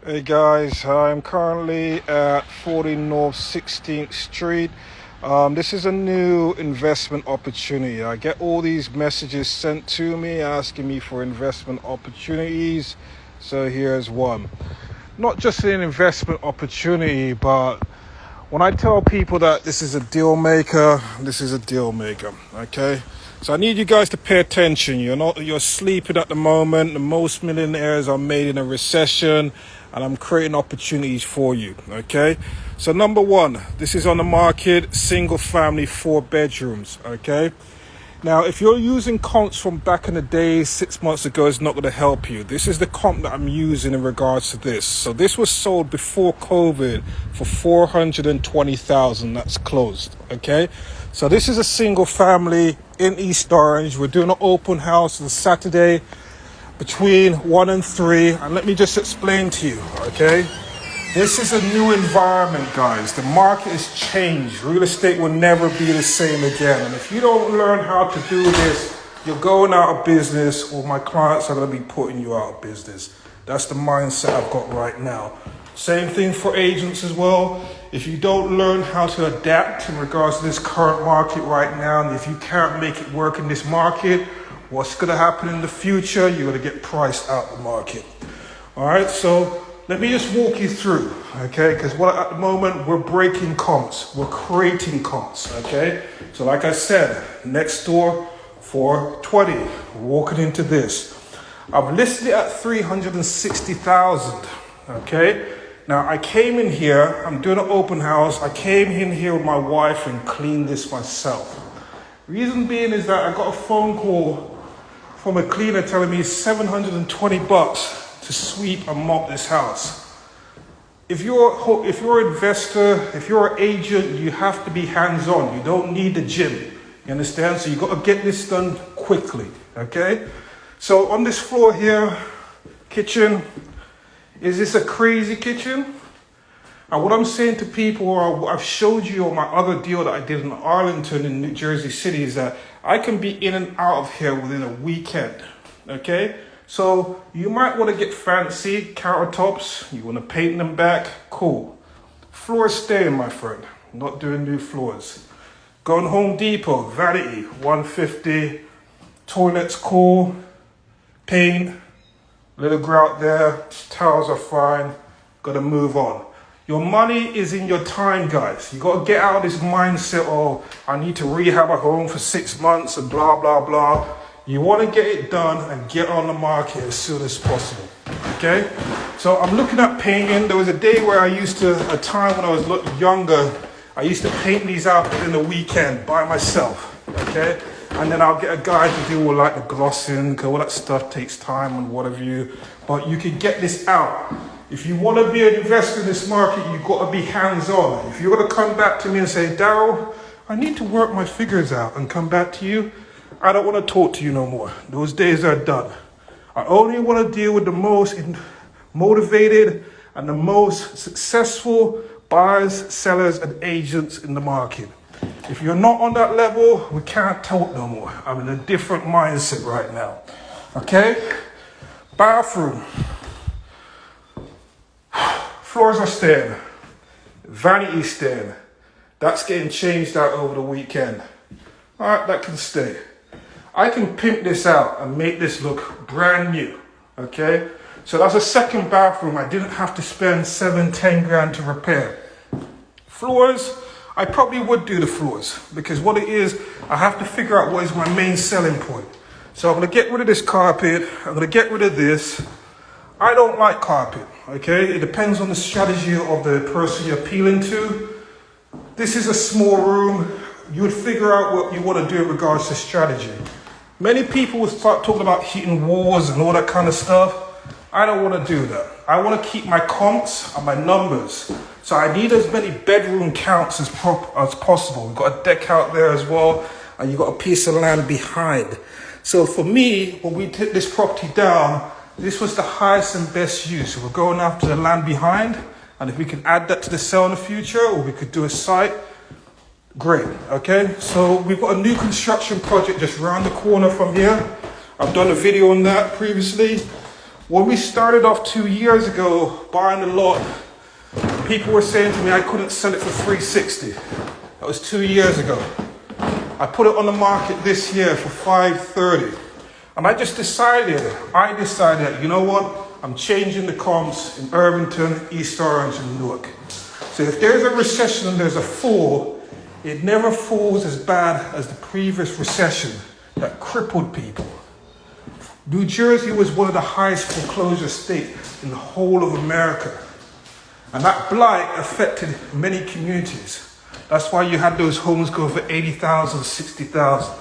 Hey guys, I'm currently at 40 North 16th Street. This is a new investment opportunity. I get all these messages sent to me asking me for investment opportunities. So here's one. Not just an investment opportunity, but when I tell people that this is a deal maker, this is a deal maker, okay? So I need you guys to pay attention. You're sleeping at the moment. The most millionaires are made in a recession, and I'm creating opportunities for you, okay? So number one, this is on the market, single family, 4 bedrooms, okay? Now, if you're using comps from back in the days, 6 months ago, it's not going to help you. This is the comp that I'm using in regards to this. So this was sold before COVID for $420,000. That's closed, okay? So this is a single family in East Orange. We're doing an open house on Saturday between 1 and 3. And let me just explain to you, okay? This is a new environment, guys. The market has changed. Real estate will never be the same again. And if you don't learn how to do this, you're going out of business, or my clients are going to be putting you out of business. That's the mindset I've got right now. Same thing for agents as well. If you don't learn how to adapt in regards to this current market right now, and if you can't make it work in this market, what's going to happen in the future? You're going to get priced out the market. All right, so let me just walk you through, okay? Because at the moment, we're breaking comps. We're creating comps, okay? So like I said, next door, 420. Walking into this. I've listed it at 360,000, okay? Now, I came in here, I'm doing an open house. I came in here with my wife and cleaned this myself. Reason being is that I got a phone call from a cleaner telling me $720 to sweep and mop this house. If you're an investor, if you're an agent, you have to be hands-on. You don't need the gym. You understand? So you got to get this done quickly, okay? So on this floor here, kitchen, is this a crazy kitchen? And what I'm saying to people, or what I've showed you on my other deal that I did in Arlington in New Jersey City, is that I can be in and out of here within a weekend, okay? So you might want to get fancy countertops. You want to paint them back, cool. Floor staying, my friend. Not doing new floors. Going Home Depot, vanity, $150. Toilets cool. Paint, little grout there. Towels are fine. Got to move on. Your money is in your time, guys. You got to get out of this mindset, oh, I need to rehab a home for 6 months and blah, blah, blah. You want to get it done and get on the market as soon as possible, okay? So I'm looking at painting. There was a day where a time when I was younger, I used to paint these out in the weekend by myself, okay? And then I'll get a guy to do all like the glossing, because all that stuff takes time and whatever but you can get this out. If you want to be an investor in this market, you've got to be hands-on. If you're going to come back to me and say, Darrell, I need to work my figures out and come back to you, I don't want to talk to you no more. Those days are done. I only want to deal with the most motivated and the most successful buyers, sellers, and agents in the market. If you're not on that level, we can't talk no more. I'm in a different mindset right now. Okay? Bathroom. Floors are staying. Vanity staying. That's getting changed out over the weekend. All right, that can stay. I can pimp this out and make this look brand new, okay? So that's a second bathroom. I didn't have to spend 7-10 grand to repair. Floors, I probably would do the floors, because what it is, I have to figure out what is my main selling point. So I'm gonna get rid of this carpet. I'm gonna get rid of this. I don't like carpet, okay? It depends on the strategy of the person you're appealing to. This is a small room. You would figure out what you want to do in regards to strategy. Many people will start talking about hitting walls and all that kind of stuff. I don't want to do that. I want to keep my comps and my numbers. So I need as many bedroom counts as possible. We've got a deck out there as well, and you've got a piece of land behind. So for me, when we took this property down, this was the highest and best use. So we're going after the land behind, and if we can add that to the sale in the future, or we could do a site, great, okay? So we've got a new construction project just around the corner from here. I've done a video on that previously. When we started off 2 years ago buying the lot, people were saying to me I couldn't sell it for 360. That was 2 years ago. I put it on the market this year for 530. And I decided, you know what? I'm changing the comps in Irvington, East Orange, and Newark. So if there's a recession and there's a fall, it never falls as bad as the previous recession that crippled people. New Jersey was one of the highest foreclosure states in the whole of America. And that blight affected many communities. That's why you had those homes go for 80,000, 60,000.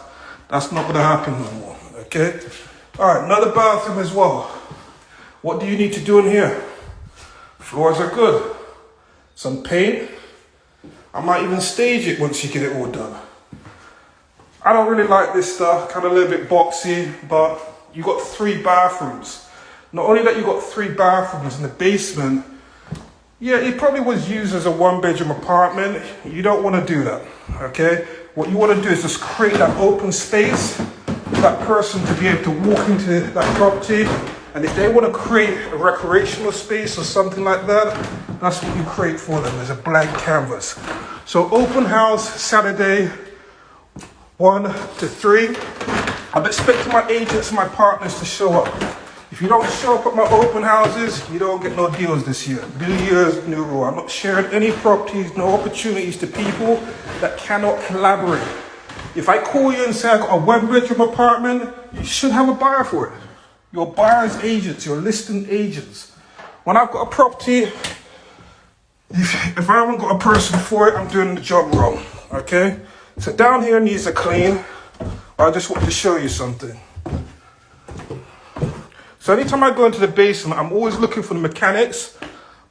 That's not going to happen no more, okay? All right, another bathroom as well. What do you need to do in here? Floors are good. Some paint. I might even stage it once you get it all done. I don't really like this stuff, kind of a little bit boxy, but you got 3 bathrooms. Not only that, you got 3 bathrooms in the basement. Yeah, it probably was used as a 1-bedroom apartment. You don't want to do that, okay? What you want to do is just create that open space for that person to be able to walk into that property. And if they want to create a recreational space or something like that, that's what you create for them, as a blank canvas. So open house Saturday, 1 to 3. I'm expecting my agents and my partners to show up. If you don't show up at my open houses, you don't get no deals this year. New Year's, new rule. I'm not sharing any properties, no opportunities to people that cannot collaborate. If I call you and say I got a 1-bedroom apartment, you should have a buyer for it. Your buyer's agents, your listing agents. When I've got a property, if I haven't got a person for it, I'm doing the job wrong, okay? So down here needs a clean. I just want to show you something. So anytime I go into the basement, I'm always looking for the mechanics.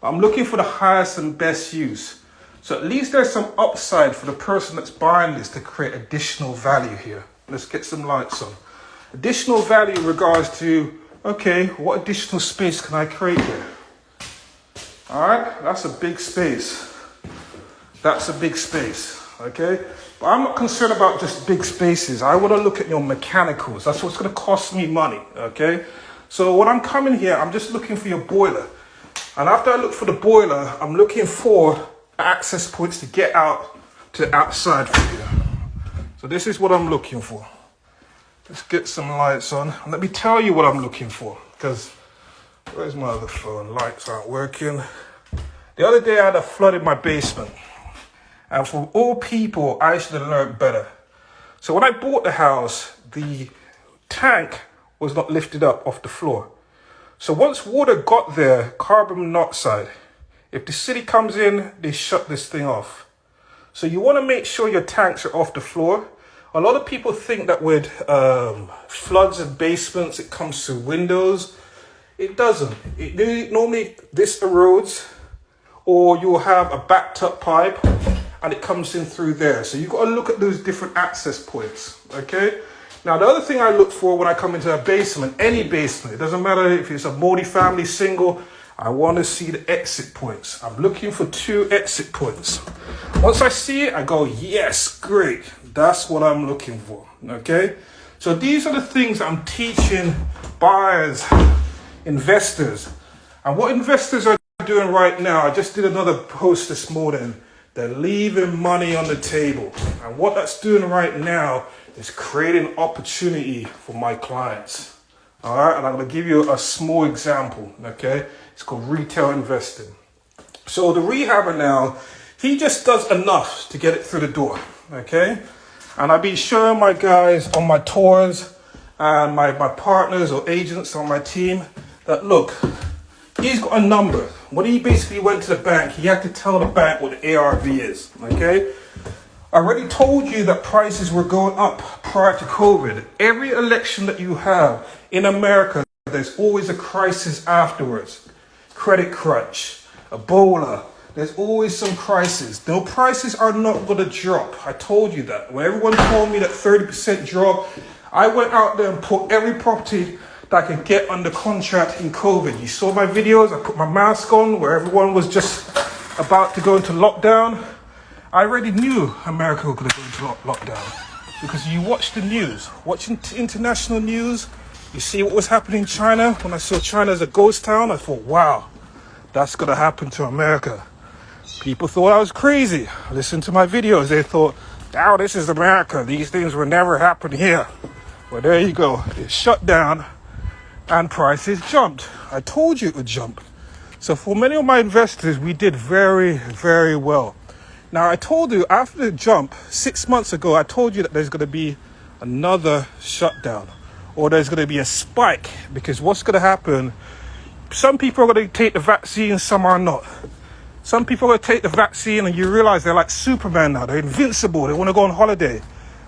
I'm looking for the highest and best use. So at least there's some upside for the person that's buying this to create additional value here. Let's get some lights on. Additional value in regards to, okay, what additional space can I create here? All right, that's a big space. That's a big space, okay? But I'm not concerned about just big spaces. I want to look at your mechanicals. That's what's going to cost me money, okay? So when I'm coming here, I'm just looking for your boiler. And after I look for the boiler, I'm looking for access points to get out to the outside from here. So this is what I'm looking for. Let's get some lights on. And let me tell you what I'm looking for. Because, where's my other phone? Lights aren't working. The other day I had a flood in my basement. And for all people, I should have learned better. So when I bought the house, the tank was not lifted up off the floor. So once water got there, carbon monoxide, if the city comes in, they shut this thing off. So you want to make sure your tanks are off the floor. A lot of people think that with floods and basements, it comes through windows. It doesn't. Normally this erodes, or you'll have a backed up pipe and it comes in through there. So you've got to look at those different access points, okay? Now, the other thing I look for when I come into a basement, any basement, it doesn't matter if it's a multi-family, single, I want to see the exit points. I'm looking for 2 exit points. Once I see it, I go, yes, great. That's what I'm looking for, okay? So these are the things I'm teaching buyers, investors. And what investors are doing right now, I just did another post this morning. They're leaving money on the table. And what that's doing right now is creating opportunity for my clients. All right, and I'm going to give you a small example, okay? It's called retail investing. So the rehabber now, he just does enough to get it through the door, okay? And I've been showing my guys on my tours and my partners or agents on my team that, look, he's got a number. When he basically went to the bank, he had to tell the bank what the ARV is, okay? I already told you that prices were going up prior to COVID. Every election that you have in America, there's always a crisis afterwards. Credit crunch, Ebola, there's always some crisis. No, prices are not going to drop. I told you that. When everyone told me that 30% drop, I went out there and put every property that I could get under contract in COVID. You saw my videos, I put my mask on where everyone was just about to go into lockdown. I already knew America was going to go into lockdown because you watch the news, watching international news, You see what was happening in China? When I saw China as a ghost town, I thought, wow, that's going to happen to America. People thought I was crazy. Listen to my videos. They thought, oh, this is America. These things will never happen here. Well, there you go. It shut down and prices jumped. I told you it would jump. So for many of my investors, we did very, very well. Now, I told you after the jump 6 months ago, I told you that there's going to be another shutdown or there's going to be a spike, because what's going to happen, some people are going to take the vaccine, some are not. Some people are going to take the vaccine and you realize they're like Superman now. They're invincible. They want to go on holiday.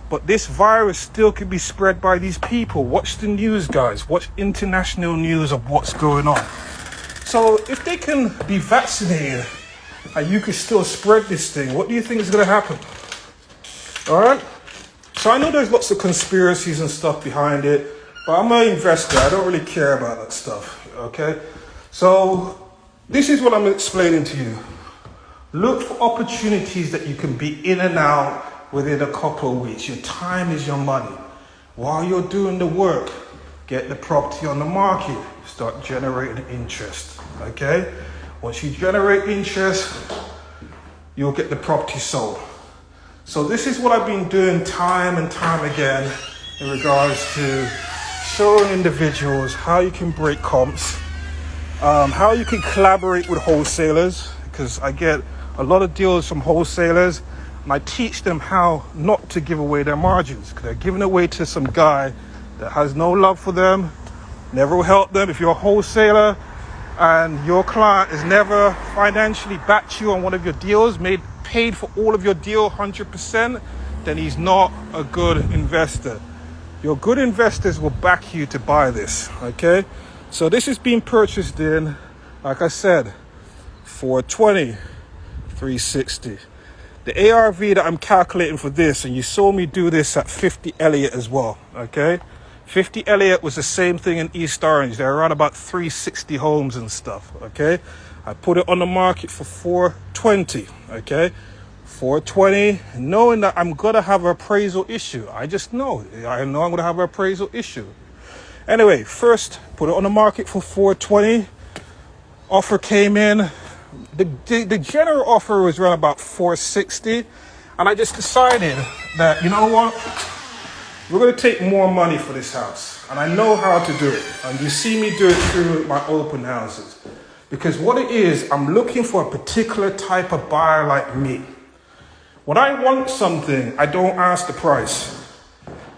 But this virus still can be spread by these people. Watch the news, guys. Watch international news of what's going on. So if they can be vaccinated and you can still spread this thing, what do you think is going to happen? All right? So I know there's lots of conspiracies and stuff behind it, but I'm an investor. I don't really care about that stuff, okay? So this is what I'm explaining to you. Look for opportunities that you can be in and out within a couple of weeks. Your time is your money. While you're doing the work, get the property on the market. Start generating interest, okay? Once you generate interest, you'll get the property sold. So this is what I've been doing time and time again in regards to showing individuals how you can break comps, how you can collaborate with wholesalers, because I get a lot of deals from wholesalers and I teach them how not to give away their margins, because they're giving away to some guy that has no love for them, never will help them. If you're a wholesaler and your client has never financially backed you on one of your deals, paid for all of your deal 100%, then he's not a good investor. Your good investors will back you to buy this, okay? So this is being purchased in, like I said, 420, 360. The ARV that I'm calculating for this, and you saw me do this at 50 Elliott as well, okay? 50 Elliott was the same thing in East Orange. They're around about 360 homes and stuff, okay? I put it on the market for 420, okay? 420, knowing that I'm going to have an appraisal issue. I know I'm going to have an appraisal issue. Anyway, first, put it on the market for 420. Offer came in. The general offer was around about 460. And I just decided that, you know what? We're going to take more money for this house. And I know how to do it. And you see me do it through my open houses. Because what it is, I'm looking for a particular type of buyer like me. When I want something, I don't ask the price.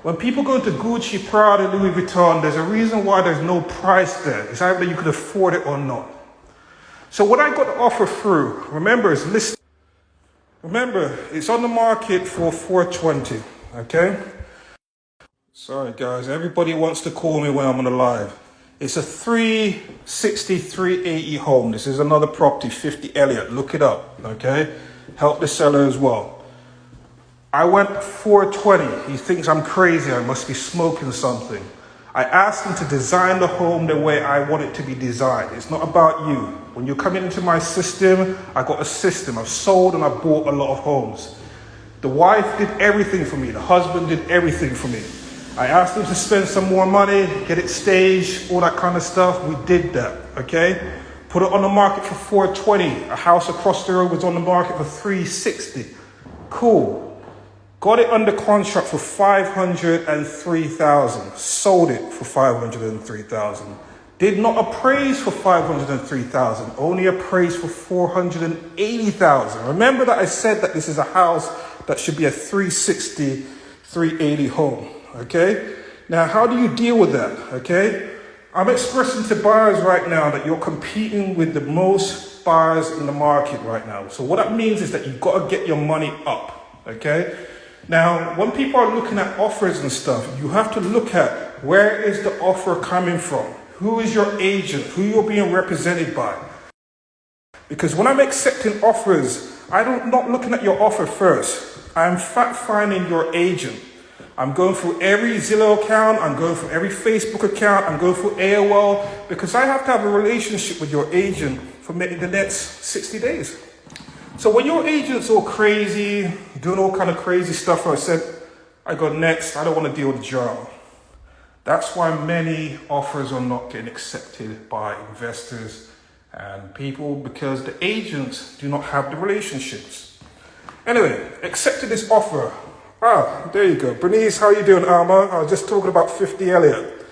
When people go to Gucci, Prada, Louis Vuitton, there's a reason why there's no price there. It's either you could afford it or not. So what I got to offer through, remember, it's listed. Remember, it's on the market for 420, okay? Sorry guys, everybody wants to call me when I'm on the live. It's a 360, 380 home. This is another property, 50 Elliott. Look it up, okay? Help the seller as well. I went 420. He thinks I'm crazy. I must be smoking something. I asked him to design the home the way I want it to be designed. It's not about you. When you're coming into my system, I got a system. I've sold and I've bought a lot of homes. The wife did everything for me. The husband did everything for me. I asked him to spend some more money, get it staged, all that kind of stuff. We did that, okay? Put it on the market for 420. A house across the road was on the market for 360. Cool. Got it under contract for 503,000. Sold it for 503,000. Did not appraise for 503,000. Only appraised for 480,000. Remember that I said that this is a house that should be a 360, 380 home. Okay? Now, how do you deal with that? Okay? I'm expressing to buyers right now that you're competing with the most buyers in the market right now. So what that means is that you've got to get your money up. Okay? Now, when people are looking at offers and stuff, you have to look at where is the offer coming from? Who is your agent? Who you're being represented by? Because when I'm accepting offers, I'm not looking at your offer first. I'm fact-finding your agent. I'm going through every Zillow account, I'm going through every Facebook account, I'm going through AOL, because I have to have a relationship with your agent for maybe the next 60 days. So when your agent's all crazy, doing all kind of crazy stuff, I go, next, I don't want to deal with Darrell. That's why many offers are not getting accepted by investors and people, because the agents do not have the relationships. Anyway, accepted this offer. Ah, there you go. Bernice, how you doing, Alma? I was just talking about 50 Elliott.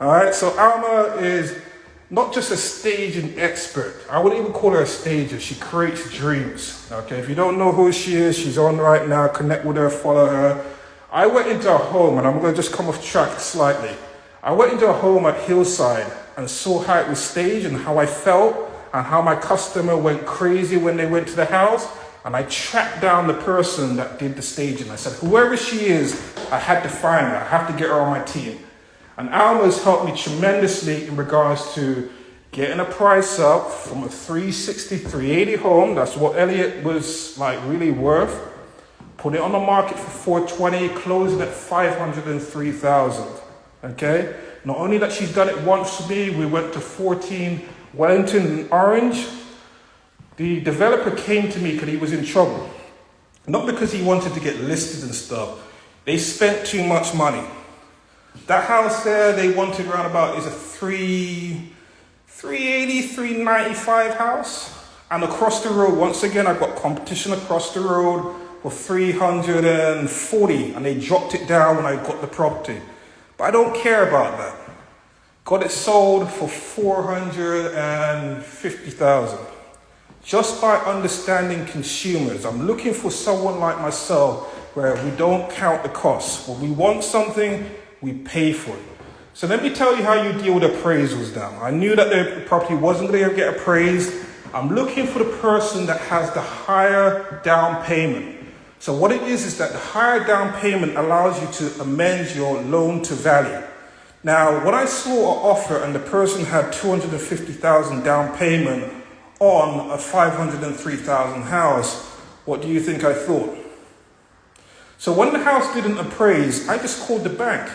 All right, so Alma is not just a staging expert. I wouldn't even call her a stager. She creates dreams. Okay, if you don't know who she is, she's on right now. Connect with her, follow her. I went into a home, and I'm going to just come off track slightly. I went into a home at Hillside and saw how it was staged and how I felt and how my customer went crazy when they went to the house. And I tracked down the person that did the staging. I said, whoever she is, I had to find her. I have to get her on my team. And Alma's helped me tremendously in regards to getting a price up from a 360, 380 home. That's what Elliott was like really worth. Put it on the market for 420, closing at 503,000. Okay? Not only that she's done it once for me, we went to 14 Wellington Orange. The developer came to me because he was in trouble. Not because he wanted to get listed and stuff. They spent too much money. That house there, they wanted around about is a 380, 395 house. And across the road, once again, I've got competition across the road for 340, and they dropped it down when I got the property. But I don't care about that. Got it sold for 450,000. Just by understanding consumers. I'm looking for someone like myself where we don't count the costs. When we want something, we pay for it. So let me tell you how you deal with appraisals now. I knew that the property wasn't going to get appraised. I'm looking for the person that has the higher down payment. So what it is that the higher down payment allows you to amend your loan to value. Now, when I saw an offer and the person had 250,000 down payment on a 503,000 house, what do you think I thought? So when the house didn't appraise, I just called the bank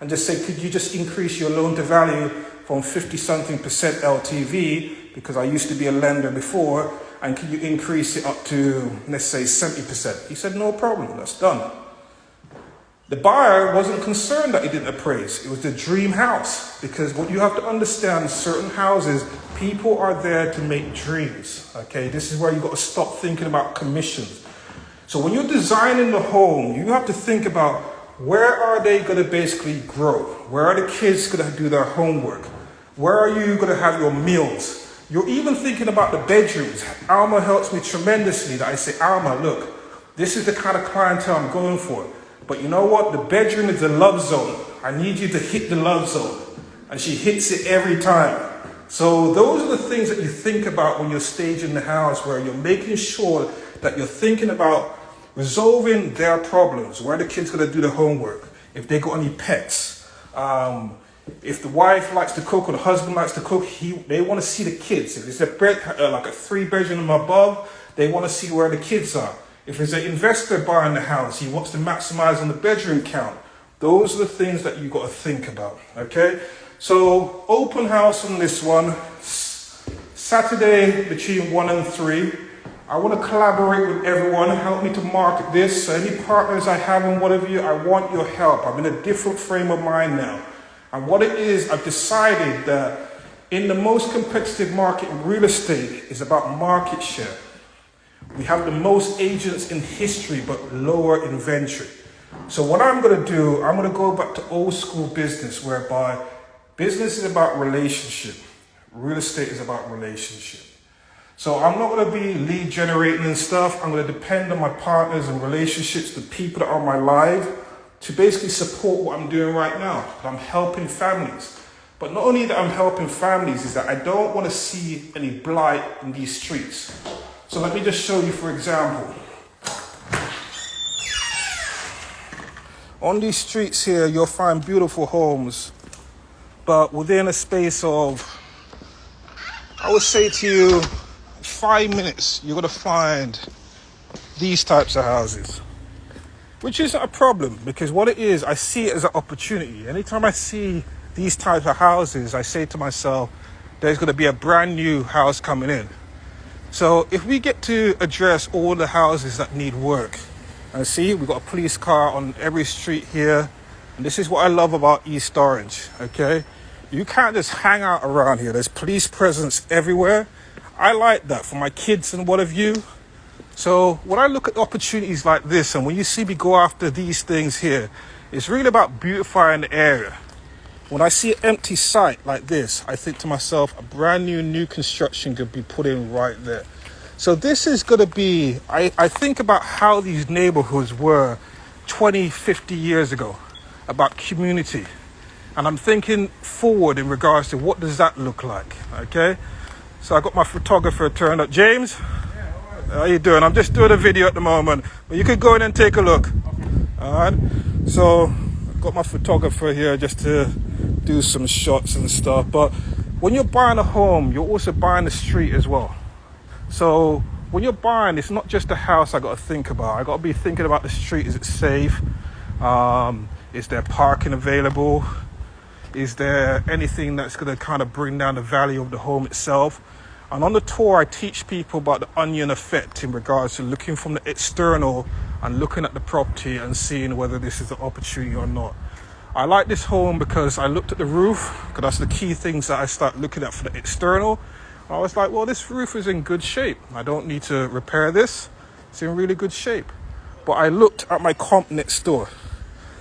and just said, could you just increase your loan to value from 50-something% LTV, because I used to be a lender before, and can you increase it up to, let's say, 70%? He said, no problem, that's done. The buyer wasn't concerned that it didn't appraise. It was the dream house, because what you have to understand, certain houses, people are there to make dreams, okay? This is where you've got to stop thinking about commissions. So when you're designing the home, you have to think about where are they going to basically grow? Where are the kids going to do their homework? Where are you going to have your meals? You're even thinking about the bedrooms. Alma helps me tremendously. That I say, Alma, look, this is the kind of clientele I'm going for. But you know what? The bedroom is the love zone. I need you to hit the love zone. And she hits it every time. So those are the things that you think about when you're staging the house, where you're making sure that you're thinking about resolving their problems. Where the kids going to do the homework? If they got any pets? If the wife likes to cook or the husband likes to cook, they want to see the kids. If it's like a 3-bedroom above, they want to see where the kids are. If there's an investor buying the house, he wants to maximize on the bedroom count. Those are the things that you've got to think about, okay? So, open house on this one. Saturday between 1 and 3. I want to collaborate with everyone, help me to market this. So any partners I have and whatever I want your help. I'm in a different frame of mind now. And what it is, I've decided that in the most competitive market in real estate is about market share. We have the most agents in history, but lower inventory. So what I'm going to do, I'm going to go back to old school business, whereby business is about relationship. Real estate is about relationship. So I'm not going to be lead generating and stuff. I'm going to depend on my partners and relationships, the people that are on my live, to basically support what I'm doing right now. I'm helping families. But not only that I'm helping families, is that I don't want to see any blight in these streets. So let me just show you, for example. On these streets here, you'll find beautiful homes, but within a space of, I would say to you, 5 minutes, you're going to find these types of houses, which isn't a problem, because what it is, I see it as an opportunity. Anytime I see these types of houses, I say to myself, there's going to be a brand new house coming in. So if we get to address all the houses that need work, and see, we've got a police car on every street here. And this is what I love about East Orange, okay? You can't just hang out around here. There's police presence everywhere. I like that for my kids and what have you. So when I look at opportunities like this, and when you see me go after these things here, it's really about beautifying the area. When I see an empty site like this, I think to myself, a brand new construction could be put in right there. So this is going to be, I think about how these neighborhoods were 20, 50 years ago, about community. And I'm thinking forward in regards to what does that look like, okay? So I got my photographer turned up. James, how you doing? I'm just doing a video at the moment, but you could go in and take a look. All right. So I've got my photographer here just to do some shots and stuff. But when you're buying a home, you're also buying the street as well. So when you're buying, it's not just the house I got to think about. I got to be thinking about the street. Is it safe? Is there parking available? Is there anything that's going to kind of bring down the value of the home itself? And on the tour, I teach people about the onion effect in regards to looking from the external and looking at the property and seeing whether this is an opportunity or not. I like this home because I looked at the roof, because that's the key things that I start looking at for the external. I was like, well, this roof is in good shape. I don't need to repair this. It's in really good shape. But I looked at my comp next door.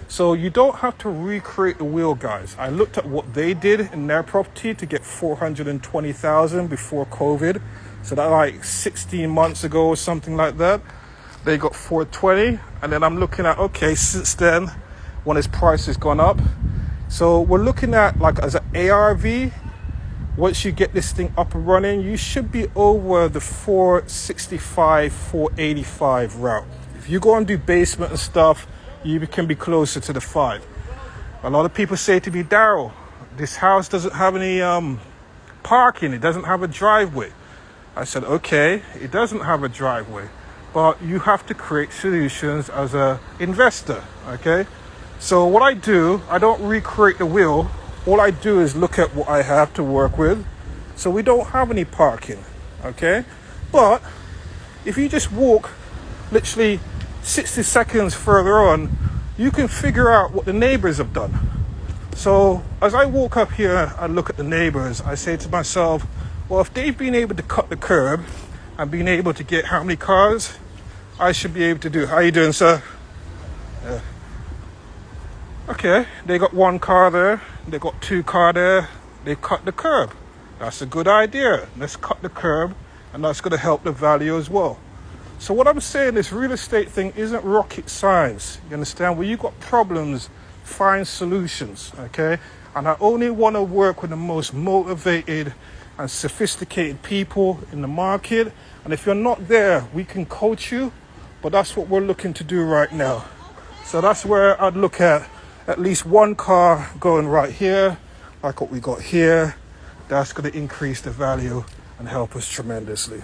So you don't have to recreate the wheel, guys. I looked at what they did in their property to get 420,000 before COVID. So that like 16 months ago or something like that. They got 420. And then I'm looking at, okay, since then, when his price has gone up. So we're looking at like as an ARV, once you get this thing up and running, you should be over the 465, 485 route. If you go and do basement and stuff, you can be closer to the 5. A lot of people say to me, Darrell, this house doesn't have any parking. It doesn't have a driveway. I said, okay, it doesn't have a driveway, but you have to create solutions as an investor, okay? So what I do, I don't recreate the wheel. All I do is look at what I have to work with. So we don't have any parking, okay? But if you just walk literally 60 seconds further on, you can figure out what the neighbors have done. So as I walk up here and look at the neighbors, I say to myself, well, if they've been able to cut the curb and been able to get how many cars, I should be able to do. How you doing, sir? Yeah. Okay, they got 1 car there, they got 2 cars there, they cut the curb. That's a good idea. Let's cut the curb, and that's going to help the value as well. So what I'm saying, this real estate thing isn't rocket science. You understand? When you got problems, find solutions, okay? And I only want to work with the most motivated and sophisticated people in the market. And if you're not there, we can coach you. But that's what we're looking to do right now. So that's where I'd look at least 1 car going right here, like what we got here. That's going to increase the value and help us tremendously.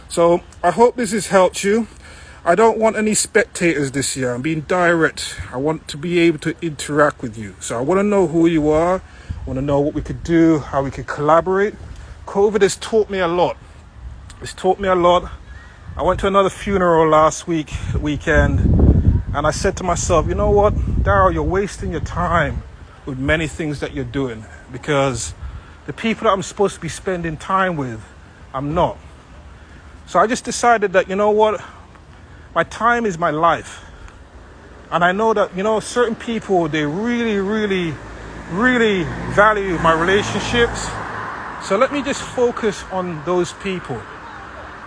So I hope this has helped you. I don't want any spectators this year. I'm being direct. I want to be able to interact with you. So I want to know who you are. I want to know what we could do, how we could collaborate. COVID has taught me a lot. It's taught me a lot. I went to another funeral last weekend, and I said to myself, you know what, Darrell, you're wasting your time with many things that you're doing, because the people that I'm supposed to be spending time with, I'm not. So I just decided that, you know what, my time is my life. And I know that, certain people, they really, really, really value my relationships. So let me just focus on those people.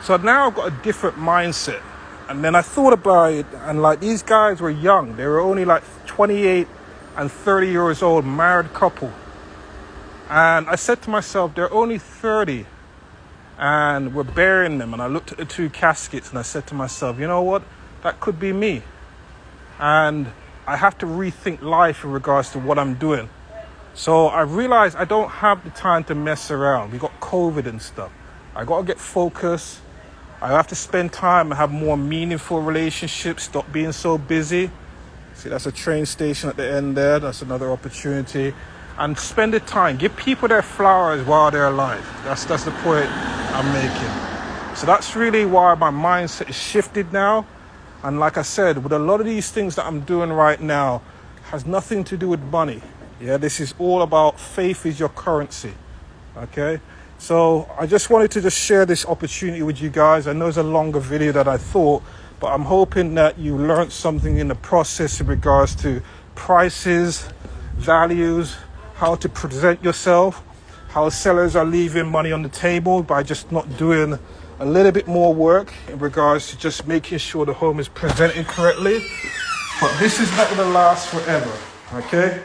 So now I've got a different mindset. And then I thought about it, and like, these guys were young. They were only like 28 and 30 years old, married couple. And I said to myself, they're only 30. And we're burying them. And I looked at the 2 caskets and I said to myself, you know what? That could be me. And I have to rethink life in regards to what I'm doing. So I realized I don't have the time to mess around. We got COVID and stuff. I got to get focused. I have to spend time and have more meaningful relationships. Stop being so busy. See, that's a train station at the end there. That's another opportunity. And spend the time. Give people their flowers while they're alive. That's the point I'm making. So that's really why my mindset is shifted now. And like I said, with a lot of these things that I'm doing right now, has nothing to do with money. Yeah, this is all about faith is your currency. Okay, so I just wanted to just share this opportunity with you guys. I know it's a longer video than I thought, but I'm hoping that you learned something in the process in regards to prices, values, how to present yourself, how sellers are leaving money on the table by just not doing a little bit more work in regards to just making sure the home is presented correctly. But this is not going to last forever, okay?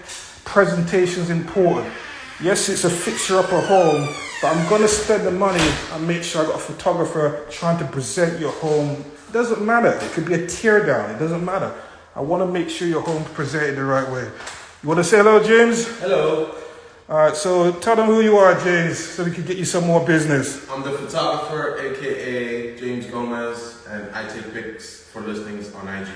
Presentation is important. Yes, it's a fixture-upper home, but I'm going to spend the money and make sure I got a photographer trying to present your home. It doesn't matter. It could be a tear down. It doesn't matter. I want to make sure your home's presented the right way. You want to say hello, James? Hello. All right, so tell them who you are, James, so we can get you some more business. I'm the photographer, aka James Gomez, and I take pics for listings on IG.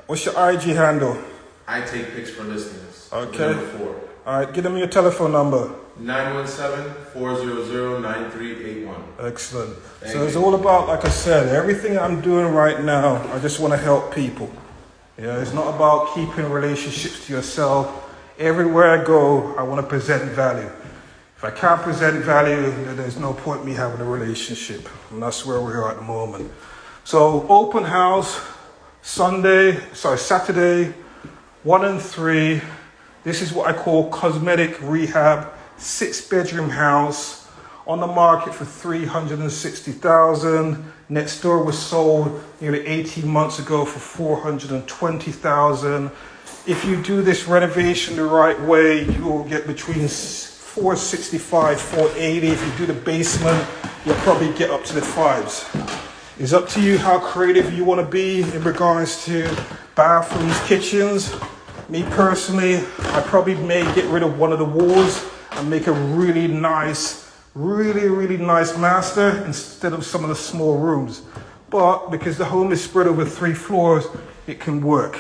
What's your IG handle? I take pics for listings. Okay. Number 4. All right, give them your telephone number. 917-400-9381. Excellent. Thank So it's you. all about, like I said, everything I'm doing right now, I just want to help people. Yeah, it's not about keeping relationships to yourself. Everywhere I go, I want to present value. If I can't present value, then there's no point me having a relationship. And that's where we are at the moment. So open house, Saturday, 1 and 3. This is what I call cosmetic rehab, 6-bedroom house on the market for $360,000. Next door was sold nearly 18 months ago for $420,000. If you do this renovation the right way, you will get between $465,000, $480,000. If you do the basement, you'll probably get up to the $5s. It's up to you how creative you want to be in regards to bathrooms, kitchens. Me personally, I probably may get rid of one of the walls and make a really nice master instead of some of the small rooms. But because the home is spread over 3 floors, it can work.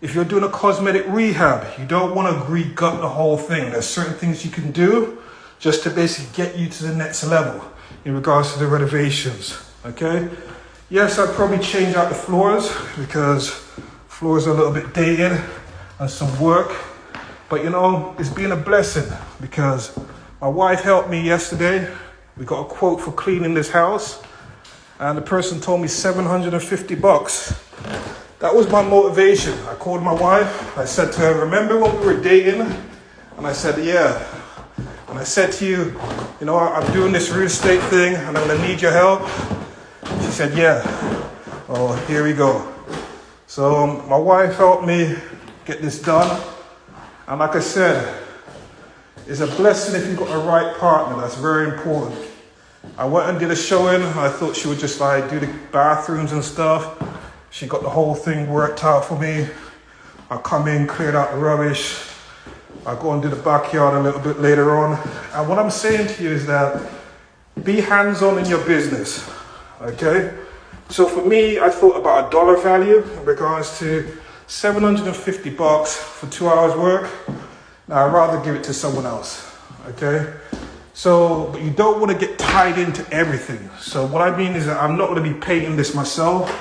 If you're doing a cosmetic rehab, you don't want to re-gut the whole thing. There's certain things you can do just to basically get you to the next level in regards to the renovations, okay? Yes, I'd probably change out the floors because floors are a little bit dated and some work. But you know, it's been a blessing because my wife helped me yesterday. We got a quote for cleaning this house and the person told me $750. That was my motivation. I called my wife. I said to her, remember when we were dating? And I said, yeah. And I said to you, you know, I'm doing this real estate thing and I'm gonna need your help. She said, yeah. Oh, here we go. So my wife helped me get this done. And like I said, it's a blessing if you've got a right partner. That's very important. I went and did a showing. I thought she would just like do the bathrooms and stuff. She got the whole thing worked out for me. I come in, cleared out the rubbish. I go and do the backyard a little bit later on. And what I'm saying to you is that be hands-on in your business, okay? So for me, I thought about a dollar value in regards to $750 for 2 hours work. Now I'd rather give it to someone else, okay? So, but you don't want to get tied into everything. So what I mean is that I'm not going to be painting this myself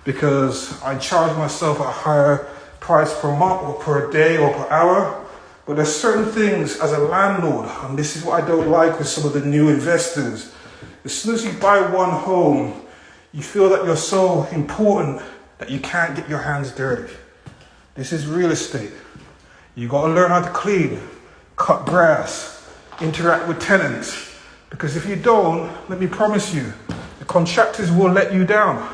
because I charge myself a higher price per month or per day or per hour. But there's certain things as a landlord, and this is what I don't like with some of the new investors. As soon as you buy one home, you feel that you're so important that you can't get your hands dirty. This is real estate. You got to learn how to clean, cut grass, interact with tenants. Because if you don't, let me promise you, the contractors will let you down.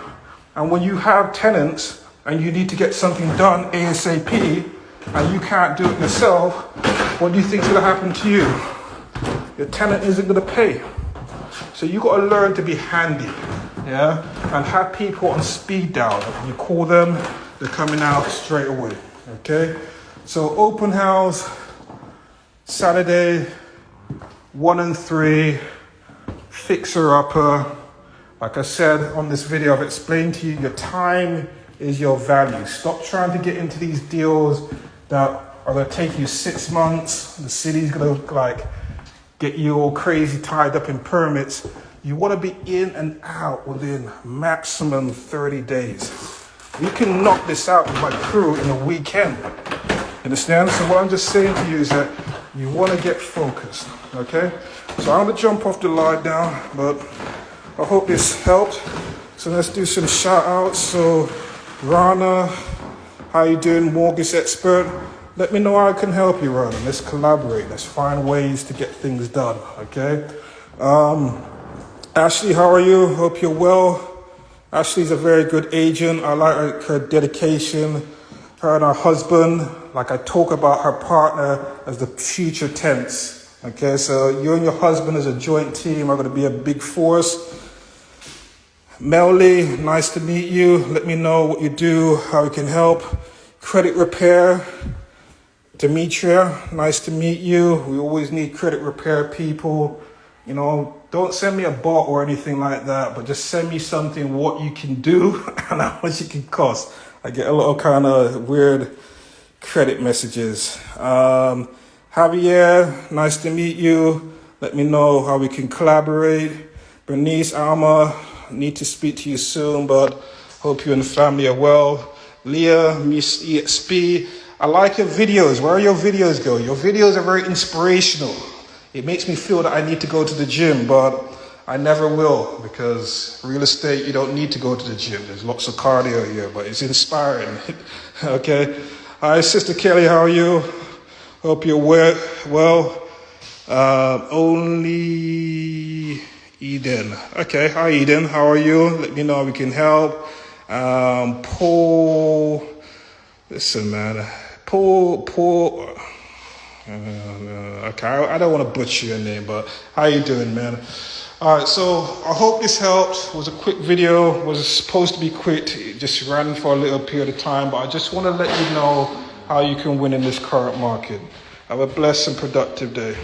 And when you have tenants and you need to get something done ASAP and you can't do it yourself, what do you think is going to happen to you? Your tenant isn't going to pay. So you got to learn to be handy, yeah? And have people on speed dial. When you call them, they're coming out straight away, okay? So open house, Saturday, 1 and 3, fixer-upper. Like I said on this video, I've explained to you, your time is your value. Stop trying to get into these deals that are going to take you 6 months. The city's going to like get you all crazy tied up in permits. You want to be in and out within maximum 30 days. You can knock this out with my crew in a weekend. Understand? So what I'm just saying to you is that you want to get focused, okay? So I'm going to jump off the line now, but I hope this helped. So let's do some shout outs. So Rana, how you doing, mortgage expert? Let me know how I can help you, Rana. Let's collaborate. Let's find ways to get things done, okay? Ashley, how are you? Hope you're well. Ashley's a very good agent. I like her dedication. Her and her husband, like I talk about her partner as the future tense. Okay, so you and your husband as a joint team are going to be a big force. Melly, nice to meet you. Let me know what you do, how we can help. Credit repair. Demetria, nice to meet you. We always need credit repair people. You know, don't send me a bot or anything like that, but just send me something, what you can do and how much it can cost. I get a lot of kind of weird credit messages. Javier, nice to meet you. Let me know how we can collaborate. Bernice, Alma, need to speak to you soon, but hope you and the family are well. Leah, Miss EXP, I like your videos. Where are your videos going? Your videos are very inspirational. It makes me feel that I need to go to the gym, but I never will, because real estate, you don't need to go to the gym. There's lots of cardio here, but it's inspiring. Okay. Hi, Sister Kelly, how are you? Hope you're well. Only Eden. Okay. Hi, Eden. How are you? Let me know how we can help. Paul. Listen, man. Paul. Okay, I don't want to butcher your name, but how you doing, man? All right, so I hope this helped. It was a quick video. It was supposed to be quick. It just ran for a little period of time, but I just want to let you know how you can win in this current market. Have a blessed and productive day.